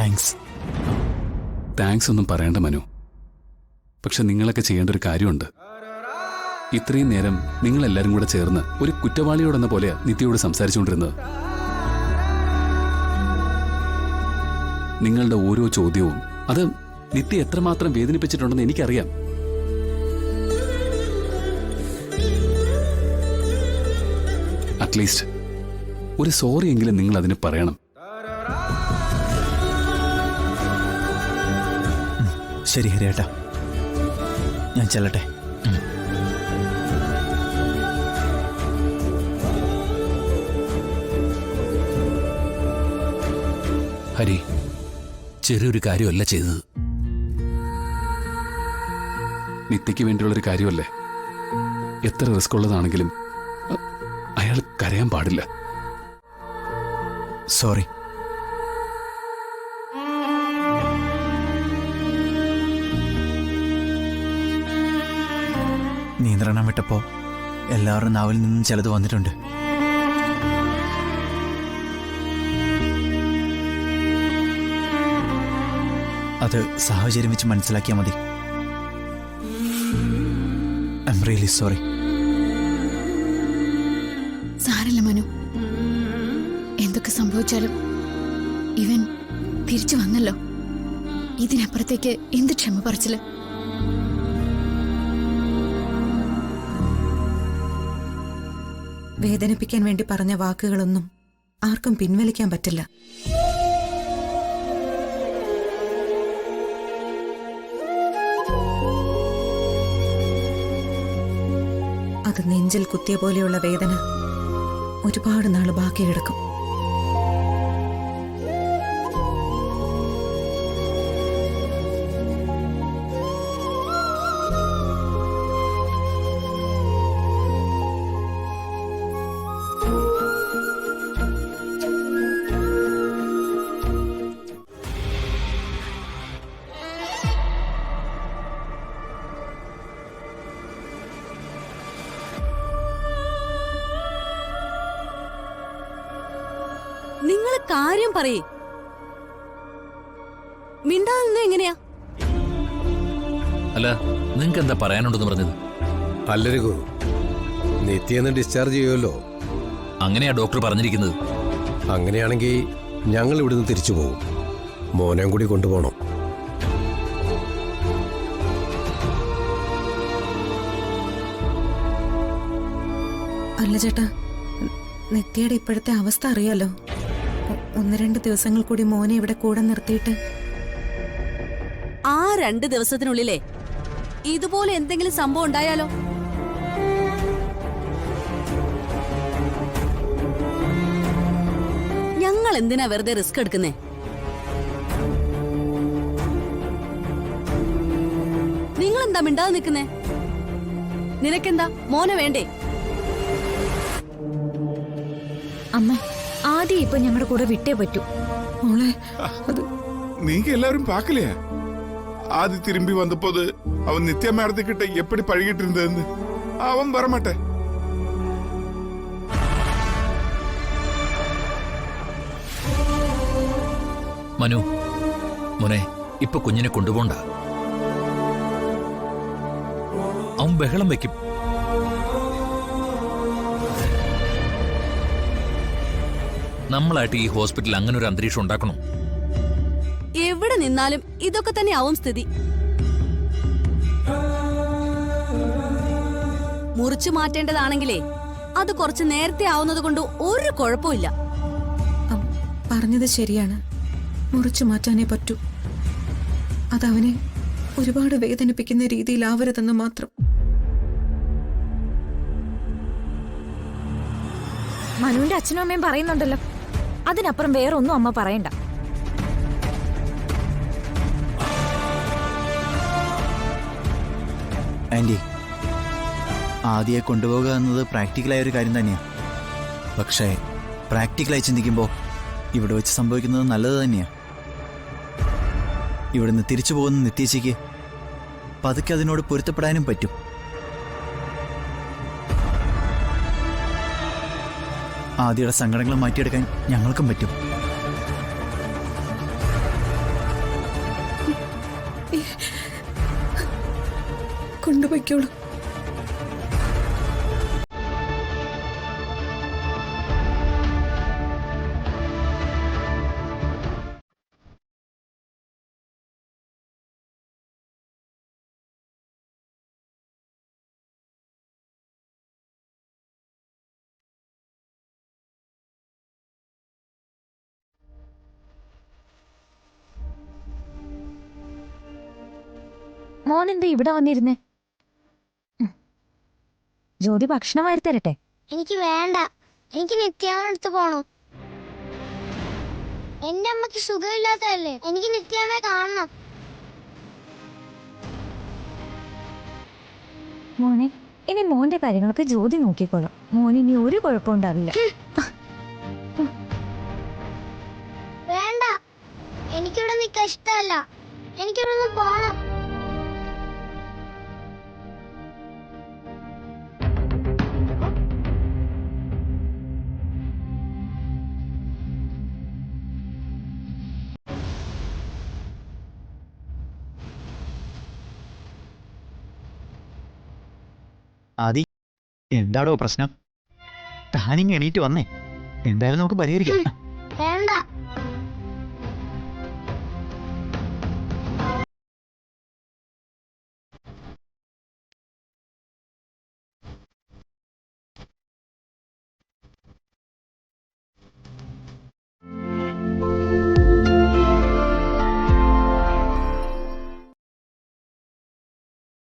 Thanks. Thanks ഒന്നും പറയണ്ട മനു. പക്ഷെ നിങ്ങളൊക്കെ ചെയ്യേണ്ട ഒരു കാര്യമുണ്ട്. ഇത്രയും നേരം നിങ്ങളെല്ലാരും കൂടെ ചേർന്ന് ഒരു കുറ്റവാളിയോടെന്ന പോലെ നിത്യയോട് സംസാരിച്ചുകൊണ്ടിരുന്നത്. നിങ്ങളുടെ ഓരോ ചോദ്യവും അത് നിത്യ എത്രമാത്രം വേദനിപ്പിച്ചിട്ടുണ്ടെന്ന് എനിക്കറിയാം. അറ്റ്ലീസ്റ്റ് ഒരു സോറി എങ്കിലും നിങ്ങൾ അതിന് പറയണം. ശരി ഹരിയേട്ടാ, ഞാൻ ചെല്ലട്ടെ. ഹരി, ചെറിയൊരു കാര്യമല്ല ചെയ്തത്. നിത്യയ്ക്ക് വേണ്ടിയുള്ളൊരു കാര്യമല്ലേ. എത്ര റിസ്ക് ഉള്ളതാണെങ്കിലും അയാൾ കരയാൻ പാടില്ല. സോറി. നിയന്ത്രണം വിട്ടപ്പോ എല്ലാവരുടെ നാവിൽ നിന്നും ചിലത് വന്നിട്ടുണ്ട്. അത് സാഹചര്യം വെച്ച് മനസ്സിലാക്കിയാൽ മതി. I am really sorry. സാരല്ല മനു, എന്തൊക്കെ സംഭവിച്ചാലും ഇവൻ തിരിച്ചു വന്നല്ലോ. ഇതിനപ്പുറത്തേക്ക് എന്ത് ക്ഷമ പറച്ചില്. വേദനിപ്പിക്കാൻ വേണ്ടി പറഞ്ഞ വാക്കുകളൊന്നും ആർക്കും പിൻവലിക്കാൻ പറ്റില്ല. അത് നെഞ്ചിൽ കുത്തിയ പോലെയുള്ള വേദന ഒരുപാട് നാൾ ബാക്കി കിടക്കും. നിങ്ങള് കാര്യം പറയേ. മിണ്ടാന്ന് എങ്ങനെയാ? അല്ല, നിങ്ങൾക്ക് എന്താ പറയാനുണ്ടെന്ന് പറഞ്ഞത്? അല്ല രഘു, നിത്യന്ന് ഡിസ്ചാർജ് ചെയ്യുമല്ലോ. അങ്ങനെയാ ഡോക്ടർ പറഞ്ഞിരിക്കുന്നത്. അങ്ങനെയാണെങ്കിൽ ഞങ്ങൾ ഇവിടുന്ന് തിരിച്ചു പോകും. മോനെയും കൂടി കൊണ്ടുപോകണം. അല്ല ചേട്ടാ, നിത്യയുടെ ഇപ്പോഴത്തെ അവസ്ഥ അറിയാലോ. 1-2 ദിവസങ്ങൾ കൂടി മോനെ ഇവിടെ കൂടെ നിർത്തിയിട്ട്. ആ 2 ദിവസത്തിനുള്ളിലേ ഇതുപോലെ എന്തെങ്കിലും സംഭവം ഉണ്ടായാലോ? ഞങ്ങൾ എന്തിനാ വെറുതെ റിസ്ക് എടുക്കുന്നേ? നിങ്ങളെന്താ മിണ്ടാതെ നിൽക്കുന്നേ? നിനക്കെന്താ മോനെ വേണ്ടേ? അമ്മ, ആദ്യം ഇപ്പൊ ഞങ്ങളുടെ കൂടെ വിട്ടേ പറ്റൂ. മോളെ, நீங்க எல்லாரும் பார்க்கலையா? ஆதி திரும்பி வந்தபோது அவன் நித்யா மேடத்துக்கிட்ட எப்படி பழகிட்டு இருந்ததுன்னு. அவன் வரமாட்டேன். മനു മോനെ, ഇപ്പൊ കുഞ്ഞിനെ കൊണ്ടുപോണ്ട. അവൻ ബഹളം വെക്കും. നമ്മളായിട്ട് ഈ ഹോസ്പിറ്റലിൽ അങ്ങനെ ഒരു അന്തരീക്ഷം ഉണ്ടാക്കണം. എവിടെ നിന്നാലും ഇതൊക്കെ തന്നെ ആവും സ്ഥിതി. മുറിച്ചു മാറ്റേണ്ടതാണെങ്കിലേ അത് കുറച്ച് നേരത്തെ ആവുന്നത് കൊണ്ട് ഒരു കുഴപ്പമില്ല. പറഞ്ഞത് ശരിയാണ്. മുറിച്ചു മാറ്റാനേ പറ്റൂ. അതവനെ ഒരുപാട് വേദനിപ്പിക്കുന്ന രീതിയിലാവരുതെന്ന് മാത്രം. മനുവിന്റെ അച്ഛനും അമ്മയും പറയുന്നുണ്ടല്ലോ. അതിനപ്പുറം വേറെ ഒന്നും അമ്മ പറയണ്ട. ആൻറ്റി, ആദ്യയെ കൊണ്ടുപോകുക എന്നത് പ്രാക്ടിക്കലായ ഒരു കാര്യം തന്നെയാണ്. പക്ഷേ പ്രാക്ടിക്കലായി ചിന്തിക്കുമ്പോൾ ഇവിടെ വെച്ച് സംഭവിക്കുന്നത് നല്ലത് തന്നെയാണ്. ഇവിടുന്ന് തിരിച്ചു പോകുന്ന നിത്യേച്ചിക്ക് പതുക്കെ അതിനോട് പൊരുത്തപ്പെടാനും പറ്റും. ആദ്യയുടെ സങ്കടങ്ങൾ മാറ്റിയെടുക്കാൻ ഞങ്ങൾക്കും പറ്റും. പൊയ്ക്കോളൂ. മോൻ എന്താ ഇവിടെ വന്നിരുന്നേ? ജ്യോതി ഭക്ഷണം വാരി തരട്ടെ? എനിക്ക് വേണ്ട, എനിക്ക് നിത്യാമ്മ അടുത്ത് പോണം. എന്റെ അമ്മക്ക് സുഖമില്ലാത്തതല്ലേ, എനിക്ക് നിത്യാമ്മയെ കാണണം. മോനെ, ഇനി മോന്റെ കാര്യങ്ങളൊക്കെ ജ്യോതി നോക്കിക്കോളും. മോന് ഇനി ഒരു കുഴപ്പമുണ്ടാവില്ല. വേണ്ട, എനിക്കിവിടെ നിൽക്കാൻ ഇഷ്ടമല്ല, എനിക്കിവിടെ നിന്ന് പോണം. ആദി, എന്താടോ പ്രശ്നം? താനിങ് എണീറ്റ് വന്നേ, എന്തായാലും നമുക്ക് പരിഹരിക്കാം.